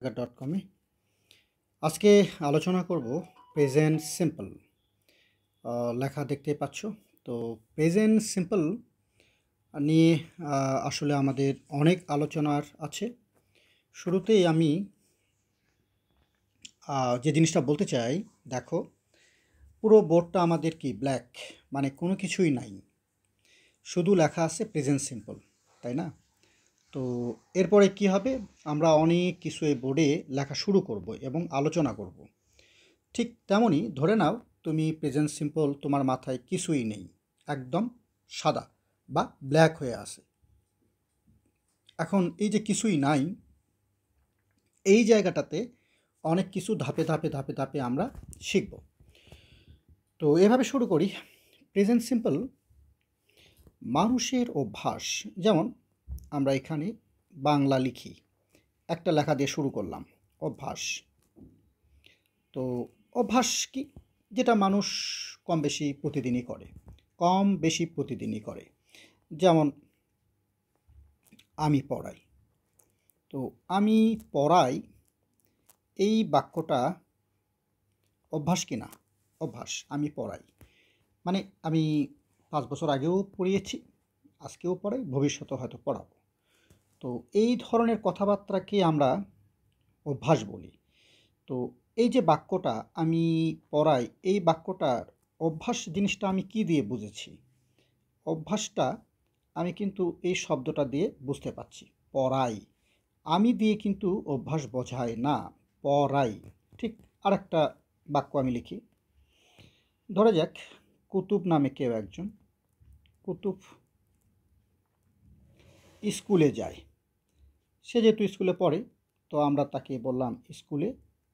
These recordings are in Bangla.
ডট কমে আজকে আলোচনা করব প্রেজেন্ট সিম্পল। লেখা দেখতে পাচ্ছ। তো প্রেজেন্ট সিম্পল নিয়ে আসলে আমাদের অনেক আলোচনার আছে। শুরুতেই আমি যে জিনিসটা বলতে চাই, দেখো, পুরো বোর্ডটা আমাদের কি ব্ল্যাক, মানে কোনো কিছুই নাই, শুধু লেখা আছে প্রেজেন্ট সিম্পল, তাই না? তো এরপরে কি হবে, আমরা অনেক কিছু এই বোর্ডে লেখা শুরু করব এবং আলোচনা করব। ঠিক তেমনই ধরে নাও তুমি প্রেজেন্ট সিম্পল, তোমার মাথায় কিছুই নেই, একদম সাদা বা ব্ল্যাক হয়ে আছে। এখন এই যে কিছুই নাই, এই জায়গাটাতে অনেক কিছু ধাপে ধাপে ধাপে ধাপে আমরা শিখব। তো এভাবে শুরু করি। প্রেজেন্ট সিম্পল মানুষের অভ্যাস। যেমন আমরা এখানে বাংলা লিখি, একটা লেখা দিয়ে শুরু করলাম, অভ্যাস। তো অভ্যাস কি? যেটা মানুষ কম বেশি প্রতিদিনই করে, কম বেশি প্রতিদিনই করে। যেমন আমি পড়াই। তো আমি পড়াই, এই বাক্যটা অভ্যাস কি না? অভ্যাস। আমি পড়াই মানে আমি 5 বছর আগেও পড়িয়েছি, আজকেও পড়াই, ভবিষ্যতেও হয়তো পড়াবো। তো এই ধরনের কথাবার্তাকে আমরা অভ্যাস বলি। তো এই যে বাক্যটা আমি পড়াই, এই বাক্যটার অভ্যাস জিনিসটা আমি কি দিয়ে বুঝেছি? অভ্যাসটা আমি কিন্তু এই শব্দটা দিয়ে বুঝতে পারছি, পড়াই। আমি দিয়ে কিন্তু অভ্যাস বোঝায় না, পড়াই। ঠিক আরেকটা বাক্য আমি লিখি। ধরা যাক, কুতুব নামে কেউ একজন, কুতুব স্কুলে যায়। সে যেহেতু স্কুলে পড়ে, তো আমরা তাকে বললাম স্কুলে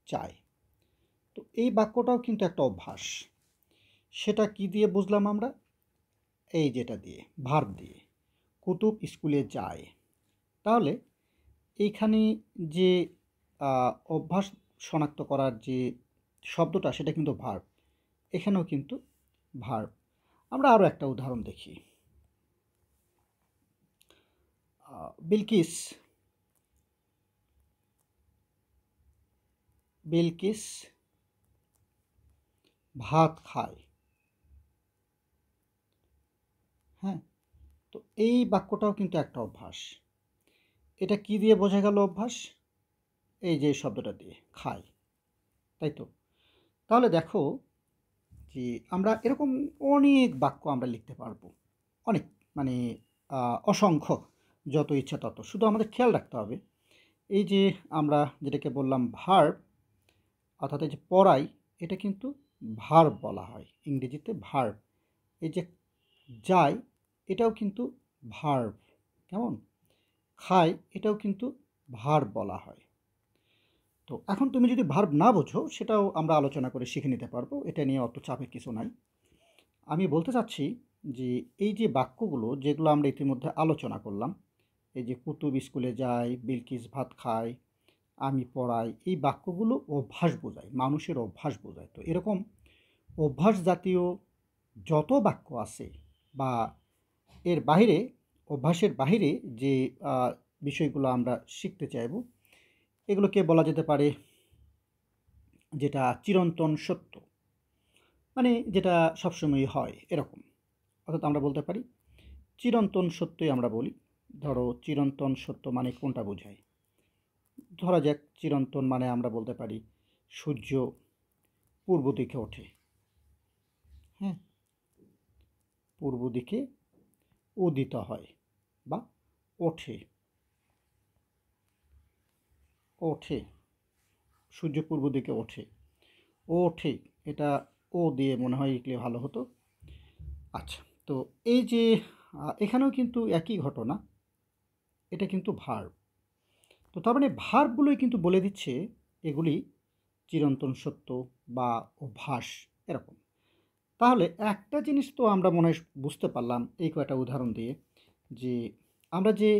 যায়। তো এই বাক্যটাও কিন্তু একটা অভ্যাস। সেটা কি দিয়ে বুঝলাম আমরা? এই যেটা দিয়ে, ভার্ব দিয়ে, কুতুব স্কুলে যায়। তাহলে এইখানে যে অভ্যাস শনাক্ত করার যে শব্দটা, সেটা কিন্তু ভার্ব। এখানেও কিন্তু ভার্ব। আমরা আরও একটা উদাহরণ দেখি। বিলকিস, বিলকিস ভাত খায়। হ্যাঁ, তো এই বাক্যটাও কিন্তু একটা অভ্যাস। এটা কি দিয়ে বোঝা গেল অভ্যাস? এই যে শব্দটা দিয়ে, খায়, তাই তো? তাহলে দেখো যে আমরা এরকম অনেক বাক্য আমরা লিখতে পারবো, অনেক, মানে অসংখ্য, যত ইচ্ছা তত। শুধু আমাদের খেয়াল রাখতে হবে, এই যে আমরা যেটাকে বললাম ভার্ব, অর্থাৎ এই যে পড়াই, এটা কিন্তু ভার্ব বলা হয়, ইংরেজিতে ভার্ব। এই যে যায়, এটাও কিন্তু ভার্ব। কেমন? খায়, এটাও কিন্তু ভার্ব বলা হয়। তো এখন তুমি যদি ভার্ব না বোঝো, সেটাও আমরা আলোচনা করে শিখে নিতে পারবো, এটা নিয়ে অত চাপের কিছু নাই। আমি বলতে চাচ্ছি যে এই যে বাক্যগুলো যেগুলো আমরা ইতিমধ্যে আলোচনা করলাম, এই যে কুতুব স্কুলে যায়, বিলকিস ভাত খায়, আমি পড়াই, এই বাক্যগুলো অভ্যাস বোঝায়, মানুষের অভ্যাস বোঝায়। তো এরকম অভ্যাস জাতীয় যত বাক্য আছে, বা এর বাইরে, অভ্যাসের বাইরে যে বিষয়গুলো আমরা শিখতে চাইব, এগুলোকে বলা যেতে পারে যেটা চিরন্তন সত্য, মানে যেটা সবসময় হয় এরকম। অর্থাৎ আমরা বলতে পারি চিরন্তন সত্যই আমরা বলি। ধরো চিরন্তন সত্য মানে কোনটা বোঝায়? ধরা যাক চিরন্তন মানে আমরা বলতে পারি সূর্য পূর্ব দিকে ওঠে। হ্যাঁ, পূর্ব দিকে উদিত হয় বা ওঠে, ওঠে, সূর্য পূর্ব দিকে ওঠে, ওঠে, এটা ও দিয়ে মনে হয় লিখলে ভালো হতো। আচ্ছা, তো এই যে এখানেও কিন্তু একই ঘটনা, এটা কিন্তু ভার্ব। তো তার মানে ভার্বগুলোই কিন্তু বলে দিচ্ছে এগুলি চিরন্তন সত্য বা অভ্যাস, এরকম। তাহলে একটা জিনিস তো আমরা মনে হয় বুঝতে পারলাম এই কয়টা উদাহরণ দিয়ে, যে আমরা যে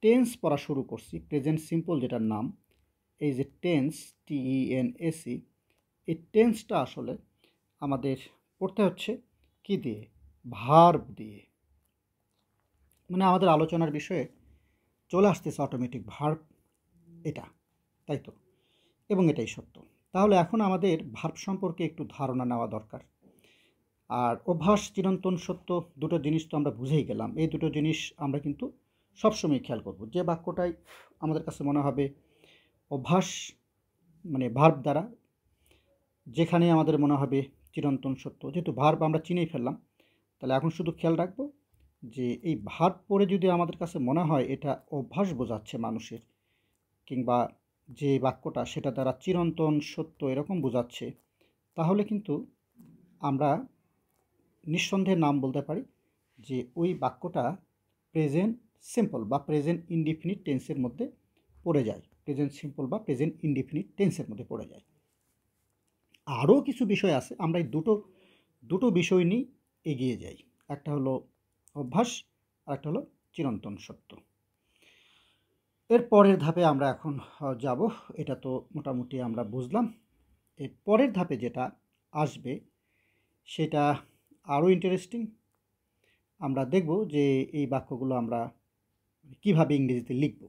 টেন্স পড়া শুরু করছি, প্রেজেন্ট সিম্পল যেটার নাম, এই যে টেন্স, TENSE, এই টেন্সটা আসলে আমাদের পড়তে হচ্ছে কি দিয়ে? ভার্ব দিয়ে। মানে আমাদের আলোচনার বিষয়ে চলে আসতেছে অটোমেটিক ভার্ব, এটা। তাই তো? এবং এটাই সত্য। তাহলে এখন আমাদের ভার্ব সম্পর্কে একটু ধারণা নেওয়া দরকার। আর অভ্যাস, চিরন্তন সত্য দুটো জিনিস তো আমরা বুঝেই গেলাম। এই দুটো জিনিস আমরা কিন্তু সবসময় খেয়াল করব। যে বাক্যটাই আমাদের কাছে মনে হবে অভ্যাস মানে ভার্ব দ্বারা, যেখানে আমাদের মনে হবে চিরন্তন সত্য, যেহেতু ভার্ব আমরা চিনেই ফেললাম, তাহলে এখন শুধু খেয়াল রাখবো যে এই ভার্ব পড়ে যদি আমাদের কাছে মনে হয় এটা অভ্যাস বোঝাচ্ছে মানুষের, কিংবা যে বাক্যটা সেটা দ্বারা চিরন্তন সত্য এরকম বোঝাচ্ছে, তাহলে কিন্তু আমরা নিঃসন্দেহে নাম বলতে পারি যে ওই বাক্যটা প্রেজেন্ট সিম্পল বা প্রেজেন্ট ইনডিফিনিট টেন্সের মধ্যে পড়ে যায়। প্রেজেন্ট সিম্পল বা প্রেজেন্ট ইনডিফিনিট টেন্সের মধ্যে পড়ে যায়। আরও কিছু বিষয় আছে, আমরা এই দুটো বিষয় নিয়ে এগিয়ে যাই। একটা হলো অভ্যাস, আর একটা হলো চিরন্তন সত্য। এর পরের ধাপে আমরা এখন যাব। এটা তো মোটামুটি আমরা বুঝলাম। এর পরের ধাপে যেটা আসবে সেটা আরও ইন্টারেস্টিং। আমরা দেখব যে এই বাক্যগুলো আমরা কিভাবে ইংরেজিতে লিখব।